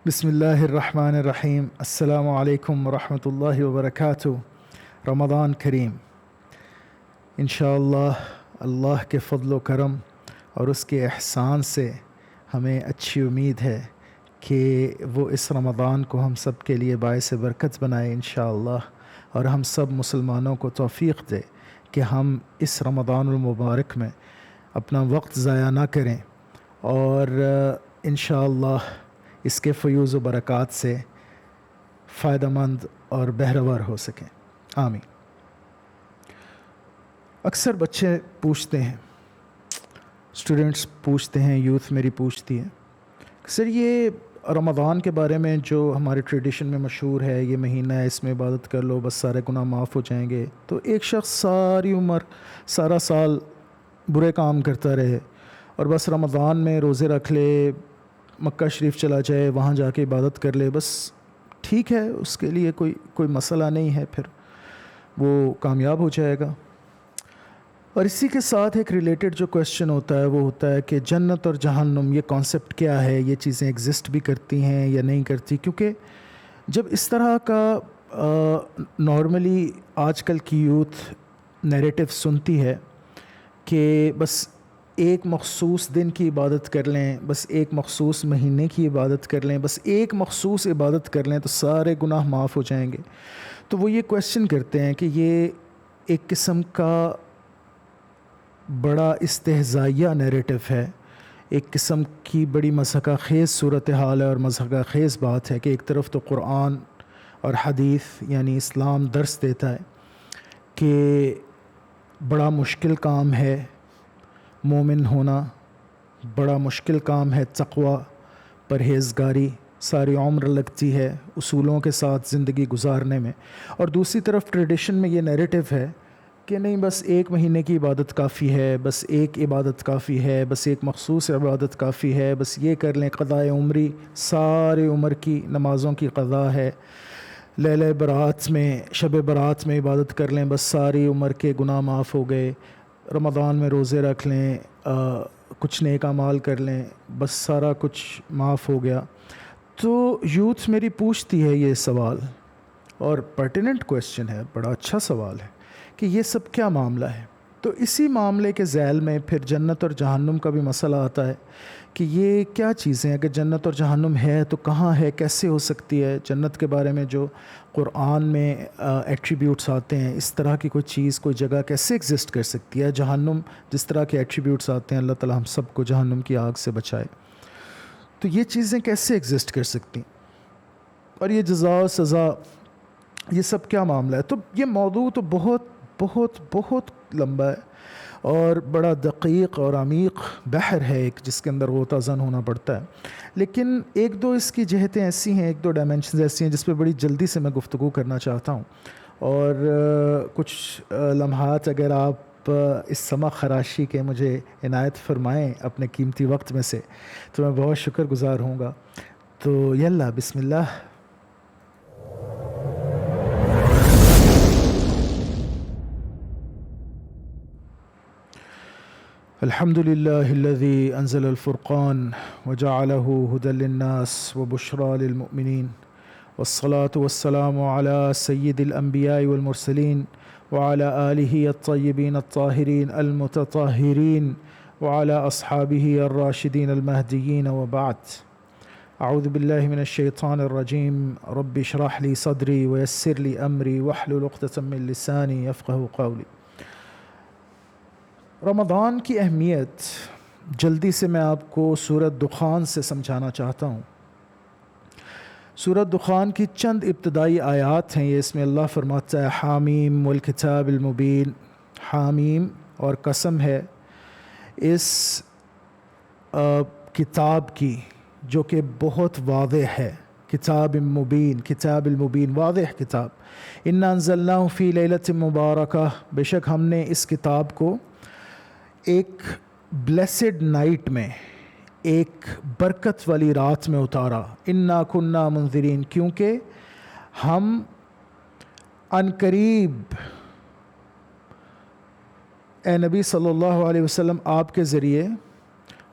بسم اللہ الرحمن الرحیم۔ السلام علیکم ورحمۃ اللہ وبرکاتہ۔ رمضان کریم، انشاءاللہ اللہ کے فضل و کرم اور اس کے احسان سے ہمیں اچھی امید ہے کہ وہ اس رمضان کو ہم سب کے لیے باعث برکت بنائے انشاءاللہ، اور ہم سب مسلمانوں کو توفیق دے کہ ہم اس رمضان المبارک میں اپنا وقت ضائع نہ کریں اور انشاءاللہ اس کے فیوز و برکات سے فائدہ مند اور بہرور ہو سکیں، آمین۔ اکثر بچے پوچھتے ہیں، اسٹوڈنٹس پوچھتے ہیں، یوتھ میری پوچھتی ہے، سر یہ رمضان کے بارے میں جو ہمارے ٹریڈیشن میں مشہور ہے، یہ مہینہ ہے، اس میں عبادت کر لو بس سارے گناہ معاف ہو جائیں گے، تو ایک شخص ساری عمر سارا سال برے کام کرتا رہے اور بس رمضان میں روزے رکھ لے، مکہ شریف چلا جائے، وہاں جا کے عبادت کر لے، بس ٹھیک ہے، اس کے لیے کوئی مسئلہ نہیں ہے، پھر وہ کامیاب ہو جائے گا۔ اور اسی کے ساتھ ایک ریلیٹڈ جو کویشچن ہوتا ہے وہ ہوتا ہے کہ جنت اور جہنم یہ کانسیپٹ کیا ہے، یہ چیزیں ایگزسٹ بھی کرتی ہیں یا نہیں کرتی، کیونکہ جب اس طرح کا نارملی آج کل کی یوتھ نیریٹو سنتی ہے کہ بس ایک مخصوص دن کی عبادت کر لیں، بس ایک مخصوص مہینے کی عبادت کر لیں، بس ایک مخصوص عبادت کر لیں تو سارے گناہ معاف ہو جائیں گے، تو وہ یہ کویشچن کرتے ہیں کہ یہ ایک قسم کا بڑا استہزائیہ نیریٹو ہے، ایک قسم کی بڑی مضحکہ خیز صورتحال ہے اور مضحکہ خیز بات ہے کہ ایک طرف تو قرآن اور حدیث یعنی اسلام درس دیتا ہے کہ بڑا مشکل کام ہے مومن ہونا، بڑا مشکل کام ہے تقوی، پرہیزگاری، ساری عمر لگتی ہے اصولوں کے ساتھ زندگی گزارنے میں، اور دوسری طرف ٹریڈیشن میں یہ نیریٹو ہے کہ نہیں بس ایک مہینے کی عبادت کافی ہے، بس ایک عبادت کافی ہے، بس ایک مخصوص عبادت کافی ہے، بس یہ کر لیں، قضاء عمری سارے عمر کی نمازوں کی قضا ہے، لیلہ برات میں، شب برات میں عبادت کر لیں، بس ساری عمر کے گناہ معاف ہو گئے، رمضان میں روزے رکھ لیں، کچھ نیک اعمال کر لیں، بس سارا کچھ معاف ہو گیا۔ تو یوتھ میری پوچھتی ہے یہ سوال، اور پرٹیننٹ کویشچن ہے، بڑا اچھا سوال ہے کہ یہ سب کیا معاملہ ہے۔ تو اسی معاملے کے ذیل میں پھر جنت اور جہنم کا بھی مسئلہ آتا ہے کہ یہ کیا چیزیں، اگر جنت اور جہنم ہے تو کہاں ہے، کیسے ہو سکتی ہے، جنت کے بارے میں جو قرآن میں ایٹریبیوٹس آتے ہیں، اس طرح کی کوئی چیز، کوئی جگہ کیسے ایگزسٹ کر سکتی ہے، جہنم جس طرح کے ایٹریبیوٹس آتے ہیں، اللہ تعالی ہم سب کو جہنم کی آگ سے بچائے، تو یہ چیزیں کیسے ایگزسٹ کر سکتی ہیں، اور یہ جزا و سزا، یہ سب کیا معاملہ ہے۔ تو یہ موضوع تو بہت بہت بہت لمبا ہے اور بڑا دقیق اور عمیق بحر ہے ایک، جس کے اندر غوطہ زن ہونا پڑتا ہے، لیکن ایک دو اس کی جہتیں ایسی ہیں، ایک دو ڈائمنشنز ایسی ہیں جس پہ بڑی جلدی سے میں گفتگو کرنا چاہتا ہوں، اور کچھ لمحات اگر آپ اس سمع خراشی کے مجھے عنایت فرمائیں اپنے قیمتی وقت میں سے تو میں بہت شکر گزار ہوں گا۔ تو یلا بسم اللہ۔ الحمد لله الذي أنزل الفرقان وجعله هدى للناس وبشرى للمؤمنين، والصلاة والسلام على سيد الأنبياء والمرسلين وعلى آله الطيبين الطاهرين المتطهرين وعلى أصحابه الراشدين المهديين، وبعد. أعوذ بالله من الشيطان الرجيم، رب اشرح لي صدري ويسر لي أمري واحلل عقدة من لساني يفقهوا قولي۔ رمضان کی اہمیت جلدی سے میں آپ کو سورۃ دخان سے سمجھانا چاہتا ہوں۔ سورۃ دخان کی چند ابتدائی آیات ہیں، یہ اس میں اللہ فرماتا ہے حامیم والکتاب المبین، حامیم، اور قسم ہے اس کتاب کی جو کہ بہت واضح ہے، کتاب مبین، کتاب المبین، واضح کتاب، انا انزلناہ فی لیلۃ مبارکہ، بے شک ہم نے اس کتاب کو ایک بلیسڈ نائٹ میں، ایک برکت والی رات میں اتارا، انا کننا منذرین، کیونکہ ہم عنقریب اے نبی صلی اللہ علیہ وسلم آپ کے ذریعے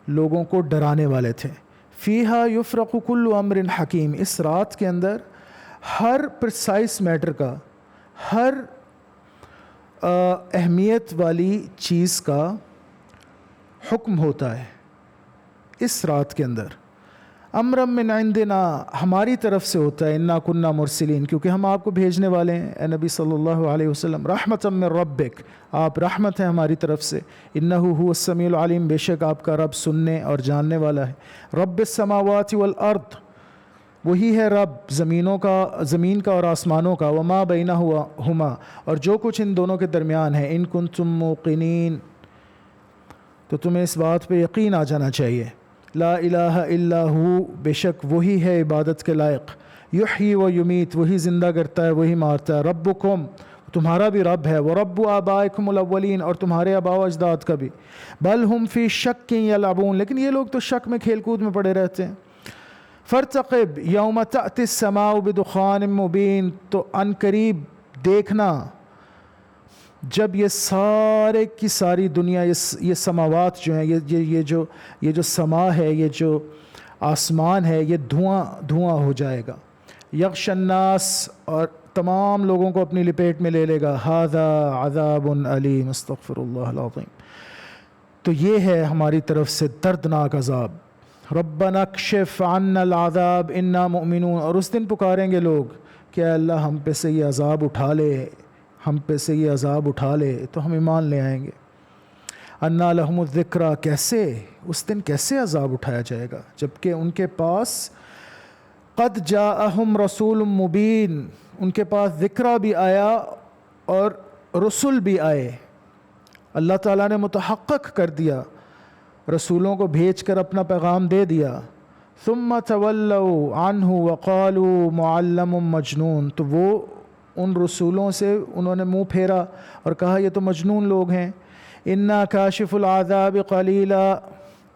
لوگوں کو ڈرانے والے تھے، فیہا یفرق کل امر حکیم، اس رات کے اندر ہر پرسائز میٹر کا، ہر اہمیت والی چیز کا حکم ہوتا ہے اس رات کے اندر۔ امرم من عندنا، ہماری طرف سے ہوتا ہے، انا کننا مرسلین، کیونکہ ہم آپ کو بھیجنے والے ہیں اے نبی صلی اللہ علیہ وسلم، رحمۃ من ربک، آپ رحمت ہیں ہماری طرف سے، انہ هو السمیع العلیم، بے شک آپ کا رب سننے اور جاننے والا ہے، رب السماوات والارض، وہی ہے رب زمین کا اور آسمانوں کا، وما بینہما، اور جو کچھ ان دونوں کے درمیان ہے، ان کنتم موقنین، تو تمہیں اس بات پہ یقین آ جانا چاہیے، لا الہ الا ہو، بے شک وہی ہے عبادت کے لائق، یحیی و یمیت، وہی زندہ کرتا ہے وہی مارتا ہے، ربکم، تمہارا بھی رب ہے، ورب آبائکم الاولین، اور تمہارے آباء و اجداد کا بھی، بل ہم فی شک یلعبون، لیکن یہ لوگ تو شک میں کھیل کود میں پڑے رہتے ہیں، فرتقب یوم تأتی السماء بدخان مبین، تو ان قریب دیکھنا جب یہ سارے کی ساری دنیا، یہ سماوات جو ہیں، یہ جو سما ہے، یہ جو آسمان ہے، یہ دھواں ہو جائے گا، یغش الناس، اور تمام لوگوں کو اپنی لپیٹ میں لے لے گا، ھذا عذاب علیم، استغفر اللہ العظیم، تو یہ ہے ہماری طرف سے دردناک عذاب، ربنا اکشف عنا العذاب انا مؤمنون، اور اس دن پکاریں گے لوگ کہ اے اللہ ہم پہ سے یہ عذاب اٹھا لے، ہم پہ سے یہ عذاب اٹھا لے تو ہم ایمان لے آئیں گے، انا لہم الذکریٰ، کیسے اس دن کیسے عذاب اٹھایا جائے گا جبکہ ان کے پاس قد جاءہم رسول مبین، ان کے پاس ذکرہ بھی آیا اور رسول بھی آئے، اللہ تعالیٰ نے متحقق کر دیا، رسولوں کو بھیج کر اپنا پیغام دے دیا، ثم تولوا عنہ وقالوا معلم مجنون، تو وہ ان رسولوں سے انہوں نے منہ پھیرا اور کہا یہ تو مجنون لوگ ہیں، انا کاشف العذاب قلیلا،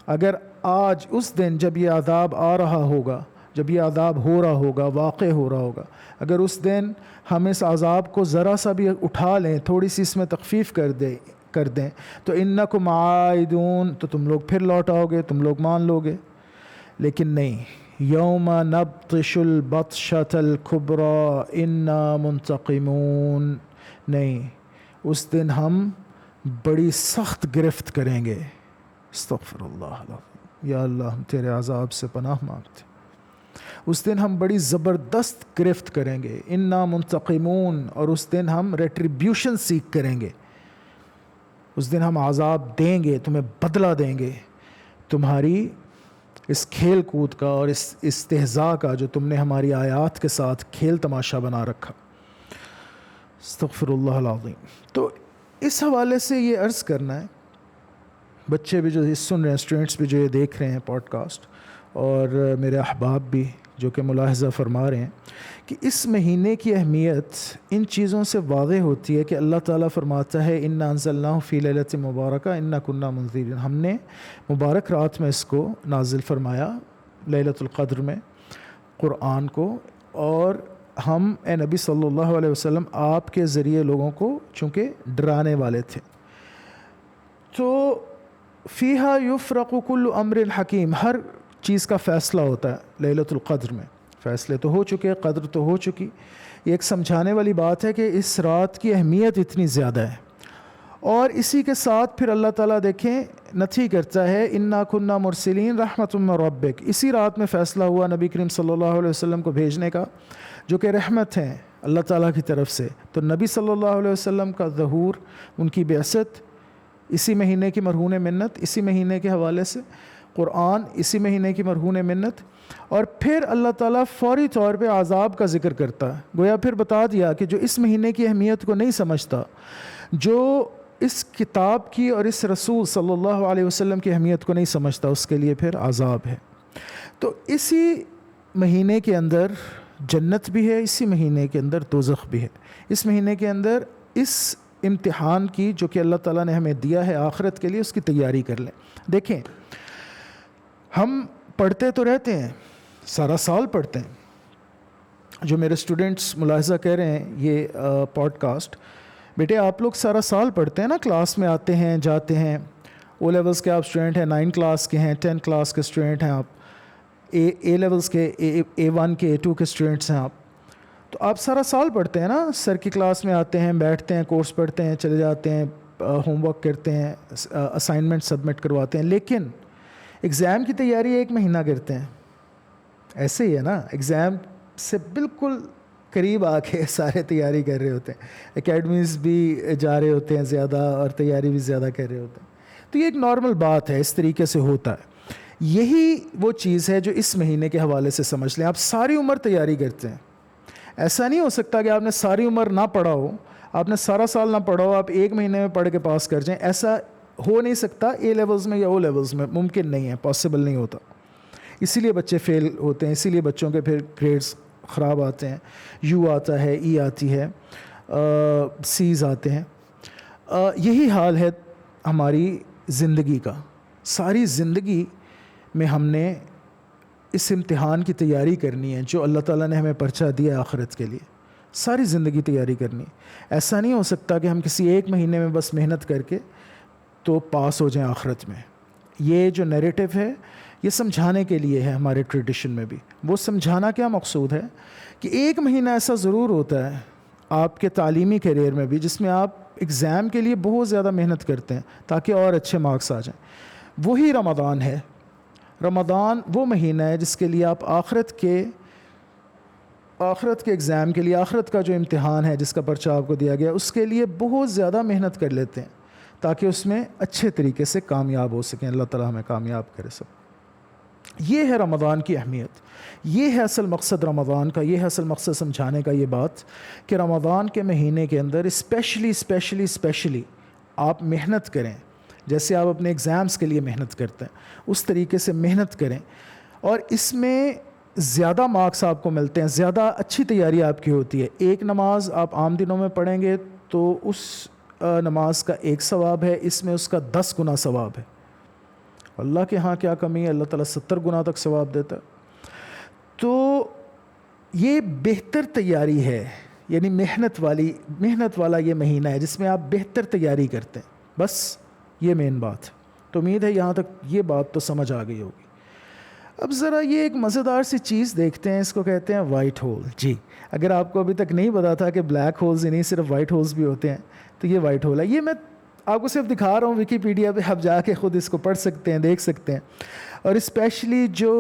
اگر آج اس دن جب یہ عذاب آ رہا ہوگا، جب یہ عذاب ہو رہا ہوگا، واقع ہو رہا ہوگا، اگر اس دن ہم اس عذاب کو ذرا سا بھی اٹھا لیں، تھوڑی سی اس میں تخفیف کر دیں تو انکم عائدون، تو تم لوگ پھر لوٹ آؤ گے، تم لوگ مان لو گے، لیکن نہیں، یوم نبطش البطشۃ الکبریٰ انا منتقمون، نہیں، اس دن ہم بڑی سخت گرفت کریں گے، استغفر اللہ العظیم، یا اللہ ہم تیرے عذاب سے پناہ مانگتے، اس دن ہم بڑی زبردست گرفت کریں گے، انا منتقمون، اور اس دن ہم ریٹریبیوشن سیکھ کریں گے، اس دن ہم عذاب دیں گے، تمہیں بدلہ دیں گے تمہاری اس کھیل کود کا اور اس استہزاء کا جو تم نے ہماری آیات کے ساتھ کھیل تماشا بنا رکھا، استغفر اللہ العظیم۔ تو اس حوالے سے یہ عرض کرنا ہے، بچے بھی جو سن رہے ہیں، اسٹوڈنٹس بھی جو یہ دیکھ رہے ہیں پوڈ کاسٹ، اور میرے احباب بھی جو کہ ملاحظہ فرما رہے ہیں، کہ اس مہینے کی اہمیت ان چیزوں سے واضح ہوتی ہے کہ اللہ تعالیٰ فرماتا ہے انا انزلناہ فی لیلۃ مبارکہ انا کنا منذرین، ہم نے مبارک رات میں اس کو نازل فرمایا، لیلۃ القدر میں قرآن کو، اور ہم اے نبی صلی اللہ علیہ وسلم آپ کے ذریعے لوگوں کو چونکہ ڈرانے والے تھے، تو فیہا یفرق کل امر حکیم، ہر چیز کا فیصلہ ہوتا ہے لیلۃ القدر میں، فیصلے تو ہو چکے، قدر تو ہو چکی، یہ ایک سمجھانے والی بات ہے کہ اس رات کی اہمیت اتنی زیادہ ہے، اور اسی کے ساتھ پھر اللہ تعالیٰ دیکھیں نتھی کرتا ہے انا کننا مرسلین رحمۃ من ربک، اسی رات میں فیصلہ ہوا نبی کریم صلی اللہ علیہ وسلم کو بھیجنے کا، جو کہ رحمت ہیں اللہ تعالیٰ کی طرف سے، تو نبی صلی اللہ علیہ وسلم کا ظہور، ان کی بعثت اسی مہینے کی مرہون منت، اسی مہینے کے حوالے سے قرآن اسی مہینے کی مرہون منت، اور پھر اللہ تعالیٰ فوری طور پہ عذاب کا ذکر کرتا ہے، گویا پھر بتا دیا کہ جو اس مہینے کی اہمیت کو نہیں سمجھتا، جو اس کتاب کی اور اس رسول صلی اللہ علیہ وسلم کی اہمیت کو نہیں سمجھتا، اس کے لیے پھر عذاب ہے۔ تو اسی مہینے کے اندر جنت بھی ہے، اسی مہینے کے اندر دوزخ بھی ہے، اس مہینے کے اندر اس امتحان کی جو کہ اللہ تعالیٰ نے ہمیں دیا ہے آخرت کے لیے، اس کی تیاری کر لیں۔ دیکھیں ہم پڑھتے تو رہتے ہیں، سارا سال پڑھتے ہیں، جو میرے اسٹوڈنٹس ملاحظہ کہہ رہے ہیں یہ پوڈ کاسٹ، بیٹے آپ لوگ سارا سال پڑھتے ہیں نا، کلاس میں آتے ہیں جاتے ہیں، او لیولس کے آپ اسٹوڈنٹ ہیں، 9 کلاس کے ہیں، 10 کلاس کے اسٹوڈنٹ ہیں آپ، اے لیولس کے A1 کے A2 کے اسٹوڈنٹس ہیں آپ، تو آپ سارا سال پڑھتے ہیں نا، سر کی کلاس میں آتے ہیں، بیٹھتے ہیں، کورس پڑھتے ہیں، چلے جاتے ہیں، ہوم ورک کرتے ہیں، اسائنمنٹ سبمٹ کرواتے ہیں، لیکن ایگزام کی تیاری 1 مہینہ کرتے ہیں. ایسے ہی ہے نا، ایگزام سے بالکل قریب آ کے سارے تیاری کر رہے ہوتے ہیں، اکیڈمیز بھی جا رہے ہوتے ہیں زیادہ اور تیاری بھی زیادہ کر رہے ہوتے ہیں. تو یہ ایک نارمل بات ہے، اس طریقے سے ہوتا ہے. یہی وہ چیز ہے جو اس مہینے کے حوالے سے سمجھ لیں. آپ ساری عمر تیاری کرتے ہیں، ایسا نہیں ہو سکتا کہ آپ نے ساری عمر نہ پڑھا ہو، آپ نے سارا سال نہ پڑھا ہو، آپ 1 مہینے میں پڑھ کے پاس کر جائیں. ایسا ہو نہیں سکتا اے لیولز میں یا او لیولز میں، ممکن نہیں ہے، پاسبل نہیں ہوتا. اسی لیے بچے فیل ہوتے ہیں، اسی لیے بچوں کے پھر گریڈز خراب آتے ہیں، یو آتا ہے، ای آتی ہے، سیز آتے ہیں. یہی حال ہے ہماری زندگی کا. ساری زندگی میں ہم نے اس امتحان کی تیاری کرنی ہے جو اللہ تعالیٰ نے ہمیں پرچہ دیا آخرت کے لیے. ساری زندگی تیاری کرنی. ایسا نہیں ہو سکتا کہ ہم کسی 1 مہینے میں بس محنت کر کے تو پاس ہو جائیں آخرت میں. یہ جو نیریٹو ہے یہ سمجھانے کے لیے ہے ہمارے ٹریڈیشن میں بھی. وہ سمجھانا کیا مقصود ہے کہ 1 مہینہ ایسا ضرور ہوتا ہے آپ کے تعلیمی کیریئر میں بھی جس میں آپ ایگزام کے لیے بہت زیادہ محنت کرتے ہیں تاکہ اور اچھے مارکس آ جائیں. وہی رمضان ہے. رمضان وہ مہینہ ہے جس کے لیے آپ آخرت کے ایگزام کے لیے، آخرت کا جو امتحان ہے جس کا پرچہ آپ کو دیا گیا، اس کے لیے بہت زیادہ محنت کر لیتے ہیں تاکہ اس میں اچھے طریقے سے کامیاب ہو سکیں. اللہ تعالیٰ ہمیں کامیاب کرے سب. یہ ہے رمضان کی اہمیت، یہ ہے اصل مقصد رمضان کا، یہ ہے اصل مقصد سمجھانے کا یہ بات کہ رمضان کے مہینے کے اندر اسپیشلی آپ محنت کریں. جیسے آپ اپنے ایگزامز کے لیے محنت کرتے ہیں اس طریقے سے محنت کریں، اور اس میں زیادہ مارکس آپ کو ملتے ہیں، زیادہ اچھی تیاری آپ کی ہوتی ہے. ایک نماز آپ عام دنوں میں پڑھیں گے تو اس نماز کا 1 ثواب ہے، اس میں اس کا 10 گنا ثواب ہے. اللہ کے ہاں کیا کمی ہے، اللہ تعالیٰ 70 گنا تک ثواب دیتا ہے. تو یہ بہتر تیاری ہے، یعنی محنت والا یہ مہینہ ہے جس میں آپ بہتر تیاری کرتے ہیں. بس یہ مین بات. تو امید ہے یہاں تک یہ بات تو سمجھ آ گئی ہوگی. اب ذرا یہ ایک مزیدار سی چیز دیکھتے ہیں، اس کو کہتے ہیں وائٹ ہول. جی، اگر آپ کو ابھی تک نہیں پتا تھا کہ بلیک ہولز ہی نہیں صرف وائٹ ہولز بھی ہوتے ہیں، تو یہ وائٹ ہول ہے. یہ میں آپ کو صرف دکھا رہا ہوں، ویکیپیڈیا پہ آپ جا کے خود اس کو پڑھ سکتے ہیں، دیکھ سکتے ہیں. اور اسپیشلی جو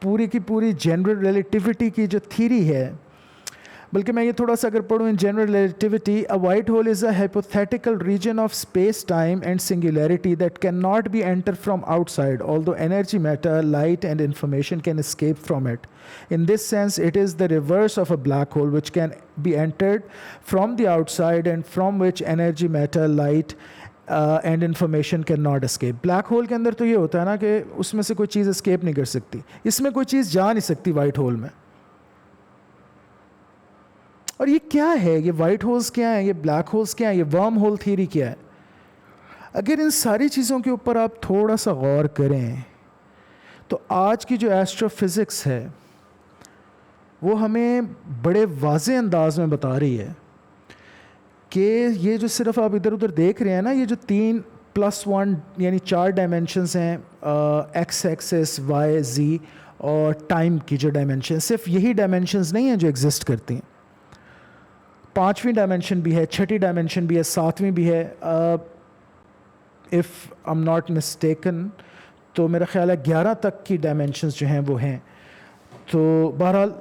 پوری کی پوری جنرل ریلیٹیوٹی کی جو تھیری ہے، بلکہ میں یہ تھوڑا سا اگر پڑھوں، in general relativity a white hole is a hypothetical region of space time and singularity that can not be enter from outside although energy, matter, light and information can escape from it. In this sense, it is the reverse of a black hole which can be entered from the outside and from which energy, matter, light and information can not escape. Black hole کے اندر تو یہ ہوتا ہے نا کہ اس میں سے کوئی چیز اسکیپ نہیں کر سکتی، اس میں کوئی چیز جا نہیں سکتی وائٹ ہول میں. اور یہ کیا ہے، یہ وائٹ ہولز کیا ہیں، یہ بلیک ہولز کیا ہیں، یہ ورم ہول تھیوری کیا ہے؟ اگر ان ساری چیزوں کے اوپر آپ تھوڑا سا غور کریں تو آج کی جو ایسٹرو فزکس ہے وہ ہمیں بڑے واضح انداز میں بتا رہی ہے کہ یہ جو صرف آپ ادھر ادھر دیکھ رہے ہیں نا، یہ جو 3+1 یعنی 4 ڈائمینشنز ہیں، ایکس ایکسس، وائی، زی اور ٹائم کی جو ڈائمینشن، صرف یہی ڈائمینشنز نہیں ہیں جو ایگزسٹ کرتی ہیں. 5ویں ڈائمینشن بھی ہے، 6ٹھی ڈائمینشن بھی ہے، 7ویں بھی ہے. اف ایم ناٹ مسٹیکن تو میرا خیال ہے 11 تک کی ڈائمینشنز جو ہیں وہ ہیں. تو بہرحال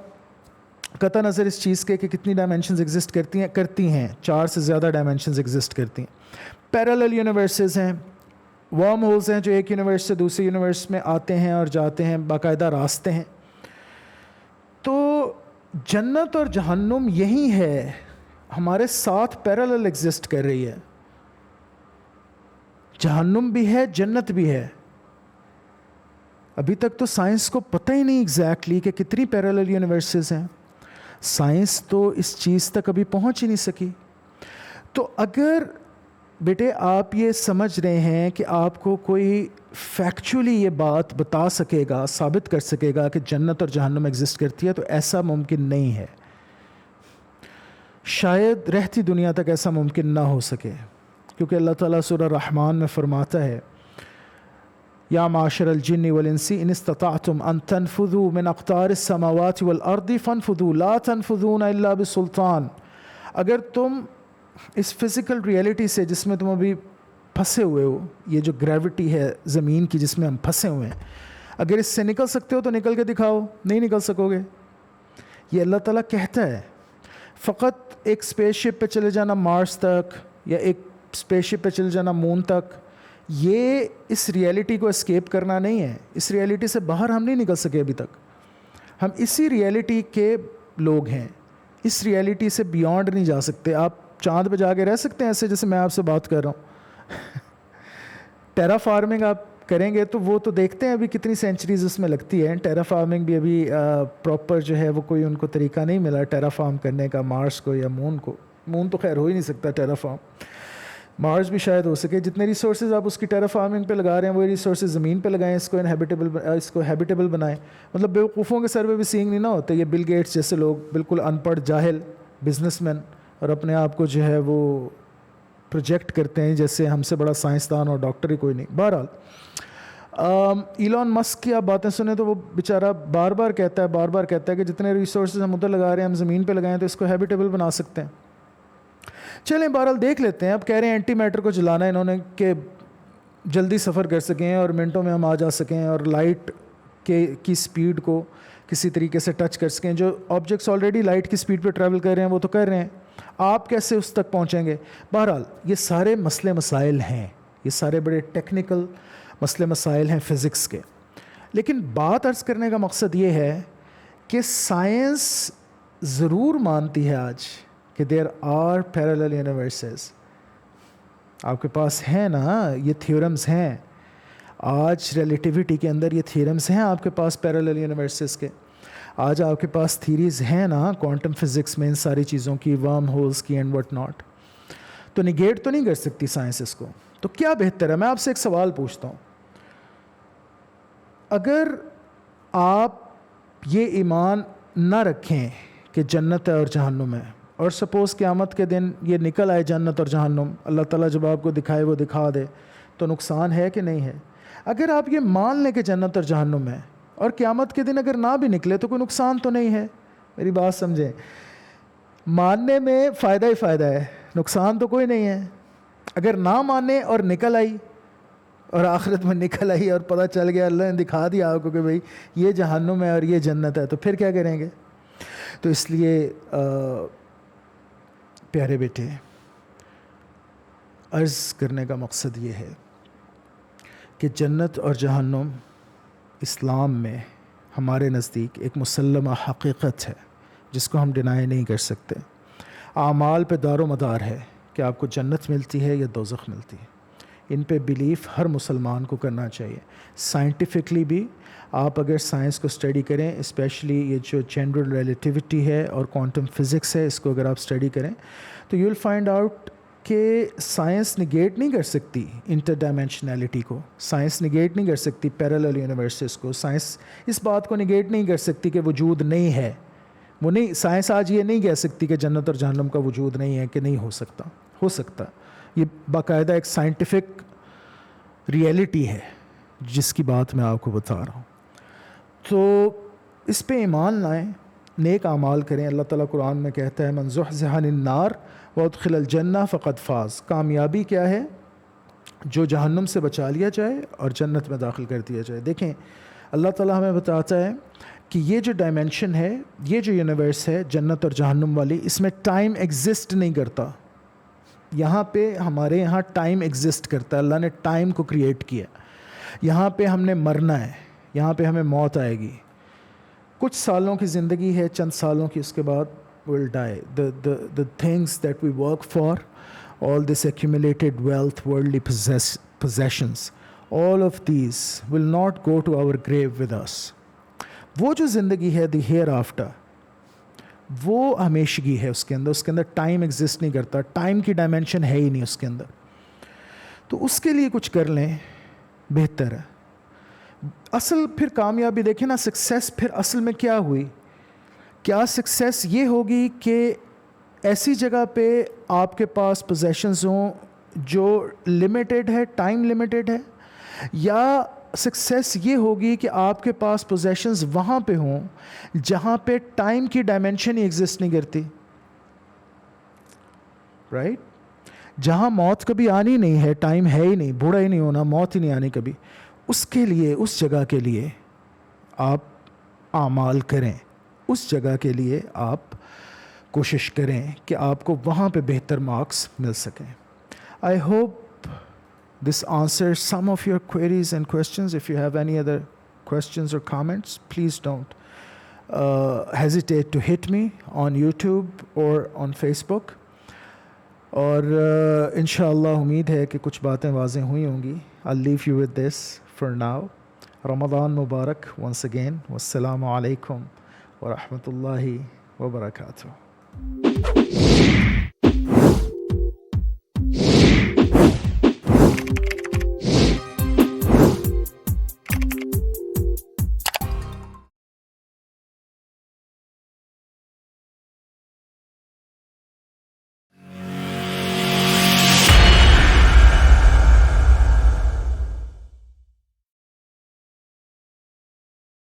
قطع نظر اس چیز کے کہ کتنی ڈائمینشنز ایگزسٹ کرتی ہیں 4 سے زیادہ ڈائمینشنز ایگزسٹ کرتی ہیں. پیرالل یونیورسز ہیں، ورم ہولز ہیں جو ایک یونیورس سے دوسرے یونیورس میں آتے ہیں اور جاتے ہیں، باقاعدہ راستے ہیں. تو جنت اور جہنم یہی ہے، ہمارے ساتھ پیرالل ایگزسٹ کر رہی ہے. جہنم بھی ہے، جنت بھی ہے. ابھی تک تو سائنس کو پتہ ہی نہیں ایگزیکٹلی کہ کتنی پیرالل یونیورسز ہیں. سائنس تو اس چیز تک ابھی پہنچ ہی نہیں سکی. تو اگر بیٹے آپ یہ سمجھ رہے ہیں کہ آپ کو کوئی فیکچولی یہ بات بتا سکے گا، ثابت کر سکے گا کہ جنت اور جہنم ایگزسٹ کرتی ہے، تو ایسا ممکن نہیں ہے. شاید رہتی دنیا تک ایسا ممکن نہ ہو سکے، کیونکہ اللہ تعالیٰ سورہ رحمان میں فرماتا ہے یا معاشر الجن والانس ان استطعتم ان تنفذوا من اقطار السماوات والارض فانفذوا لا تنفذون الا بسلطان. اگر تم اس فزیکل ریئلٹی سے جس میں تم ابھی پھنسے ہوئے ہو، یہ جو گریوٹی ہے زمین کی جس میں ہم پھنسے ہوئے ہیں، اگر اس سے نکل سکتے ہو تو نکل کے دکھاؤ، نہیں نکل سکو گے. یہ اللہ تعالیٰ کہتا ہے. فقط ایک اسپیس شپ پہ چلے جانا مارس تک، یا ایک اسپیس شپ پہ چلے جانا مون تک، یہ اس ریئلٹی کو اسکیپ کرنا نہیں ہے. اس ریئلٹی سے باہر ہم نہیں نکل سکے ابھی تک. ہم اسی ریئلٹی کے لوگ ہیں، اس ریئلٹی سے بیانڈ نہیں جا سکتے. آپ چاند پہ جا کے رہ سکتے ہیں ایسے جیسے میں آپ سے بات کر رہا ہوں؟ ٹیرا فارمنگ آپ کریں گے تو وہ تو دیکھتے ہیں ابھی کتنی سینچریز اس میں لگتی ہے. ٹیرا فارمنگ بھی ابھی پراپر جو ہے وہ کوئی ان کو طریقہ نہیں ملا ٹیرا فارم کرنے کا مارس کو یا مون کو. مون تو خیر ہو ہی نہیں سکتا ٹیرا فارم، مارس بھی شاید ہو سکے. جتنے ریسورسز آپ اس کی ٹیرا فارمنگ پہ لگا رہے ہیں وہی ریسورسز زمین پہ لگائیں، اس کو ہیبیٹیبل بنائیں. مطلب بیوقوفوں کے سر پہ بھی سینگ نہیں نہ ہوتے. یہ بل گیٹس جیسے لوگ بالکل ان پڑھ جاہل بزنس مین اور اپنے آپ کو جو ہے وہ پروجیکٹ کرتے ہیں جیسے ہم سے بڑا سائنسدان اور ڈاکٹر ہی کوئی نہیں. بہرحال ایلون مسک کی آپ باتیں سنیں تو وہ بیچارہ بار بار کہتا ہے کہ جتنے ریسورسز ہم ادھر لگا رہے ہیں ہم زمین پہ لگائیں تو اس کو ہیبیٹیبل بنا سکتے ہیں. چلیں بہرحال دیکھ لیتے ہیں. اب کہہ رہے ہیں اینٹی میٹر کو جلانا انہوں نے کہ جلدی سفر کر سکیں اور منٹوں میں ہم آ جا سکیں اور لائٹ کی سپیڈ کو کسی طریقے سے ٹچ کر سکیں. جو آبجیکٹس آلریڈی لائٹ کی سپیڈ پہ ٹریول کر رہے ہیں وہ تو کر رہے ہیں، آپ کیسے اس تک پہنچیں گے؟ بہرحال یہ سارے مسئلے مسائل ہیں، یہ سارے بڑے ٹیکنیکل مسئلے مسائل ہیں فزکس کے. لیکن بات عرض کرنے کا مقصد یہ ہے کہ سائنس ضرور مانتی ہے آج کہ دیر آر پیرالل یونیورسز. آپ کے پاس ہیں نا یہ تھیورمز ہیں آج ریلیٹیوٹی کے اندر، یہ تھیورمز ہیں آپ کے پاس پیرالل یونیورسز کے. آج آپ کے پاس تھیریز ہیں نا کوانٹم فزکس میں ان ساری چیزوں کی، ورم ہولز کی اینڈ وٹ ناٹ. تو نگیٹ تو نہیں کر سکتی سائنس اس کو. تو کیا بہتر ہے؟ میں آپ سے ایک سوال پوچھتا ہوں. اگر آپ یہ ایمان نہ رکھیں کہ جنت ہے اور جہنم ہے، اور سپوز قیامت کے دن یہ نکل آئے جنت اور جہنم، اللہ تعالیٰ جب آپ کو دکھائے وہ دکھا دے، تو نقصان ہے کہ نہیں ہے؟ اگر آپ یہ مان لیں کہ جنت اور جہنم ہے اور قیامت کے دن اگر نہ بھی نکلے تو کوئی نقصان تو نہیں ہے. میری بات سمجھیں، ماننے میں فائدہ ہی فائدہ ہے، نقصان تو کوئی نہیں ہے. اگر نہ مانے اور نکل آئی اور آخرت میں نکل آئی اور پتہ چل گیا، اللہ نے دکھا دیا آپ کو کہ بھئی یہ جہنم ہے اور یہ جنت ہے، تو پھر کیا کریں گے؟ تو اس لیے پیارے بیٹے، عرض کرنے کا مقصد یہ ہے کہ جنت اور جہنم اسلام میں ہمارے نزدیک ایک مسلمہ حقیقت ہے جس کو ہم ڈینائی نہیں کر سکتے. اعمال پہ دار و مدار ہے کہ آپ کو جنت ملتی ہے یا دوزخ ملتی ہے. ان پہ بلیف ہر مسلمان کو کرنا چاہیے. سائنٹیفکلی بھی آپ اگر سائنس کو اسٹڈی کریں، اسپیشلی یہ جو جنرل ریلیٹیوٹی ہے اور کوانٹم فزکس ہے، اس کو اگر آپ اسٹڈی کریں تو یو ول فائنڈ آؤٹ کہ سائنس نگیٹ نہیں کر سکتی انٹر ڈائمینشنلٹی کو، سائنس نگیٹ نہیں کر سکتی پیرالل یونیورسز کو، سائنس اس بات کو نگیٹ نہیں کر سکتی کہ وجود نہیں ہے. وہ نہیں، سائنس آج یہ نہیں کہہ سکتی کہ جنت اور جہنم کا وجود نہیں ہے، کہ نہیں ہو سکتا. ہو سکتا. یہ باقاعدہ ایک سائنٹیفک ریئلٹی ہے جس کی بات میں آپ کو بتا رہا ہوں. تو اس پہ ایمان لائیں، نیک اعمال کریں. اللہ تعالیٰ قرآن میں کہتا ہے من زحزح عن النار وادخل الجنہ فقد فاز. کامیابی کیا ہے؟ جو جہنم سے بچا لیا جائے اور جنت میں داخل کر دیا جائے. دیکھیں اللہ تعالیٰ ہمیں بتاتا ہے کہ یہ جو ڈائمینشن ہے، یہ جو یونیورس ہے جنت اور جہنم والی، اس میں ٹائم ایگزسٹ نہیں کرتا. یہاں پہ ہمارے یہاں ٹائم ایگزسٹ کرتا ہے، اللہ نے ٹائم کو کریٹ کیا. یہاں پہ ہم نے مرنا ہے، یہاں پہ ہمیں موت آئے گی. کچھ سالوں کی زندگی ہے، چند سالوں کی، اس کے بعد we'll die. The things that we work for, all this accumulated wealth, worldly possessions, all of these will not go to our grave with us. وہ جو زندگی ہے the hereafter، وہ ہمیشگی ہے. اس کے اندر ٹائم ایگزسٹ نہیں کرتا، ٹائم کی ڈائمینشن ہے ہی نہیں اس کے اندر. تو اس کے لیے کچھ کر لیں بہتر ہے. اصل پھر کامیابی دیکھیں نا، سکسیس پھر اصل میں کیا ہوئی؟ کیا سکسیس یہ ہوگی کہ ایسی جگہ پہ آپ کے پاس پوزیشنز ہوں جو لمیٹیڈ ہے، ٹائم لمیٹیڈ ہے، یا سکسیس یہ ہوگی کہ آپ کے پاس پوزیشنز وہاں پہ ہوں جہاں پہ ٹائم کی ڈائمینشن ہی ایگزسٹ نہیں کرتی، رائٹ؟ جہاں موت کبھی آنی نہیں ہے، ٹائم ہے ہی نہیں، بوڑھا ہی نہیں ہونا، موت ہی نہیں آنی کبھی، اس کے لیے، اس جگہ کے لیے آپ اعمال کریں، اس جگہ کے لیے آپ کوشش کریں کہ آپ کو وہاں پہ بہتر مارکس مل سکیں. I hope this answers some of your queries and questions. If you have any other questions or comments, please don't hesitate to hit me on YouTube or on Facebook. اور انشاءاللہ امید ہے کہ کچھ باتیں واضح ہوئی ہوں گی. I'll leave you with this for now. Ramzan Mubarak once again. والسلام علیکم ورحمۃ اللہ وبرکاتہ.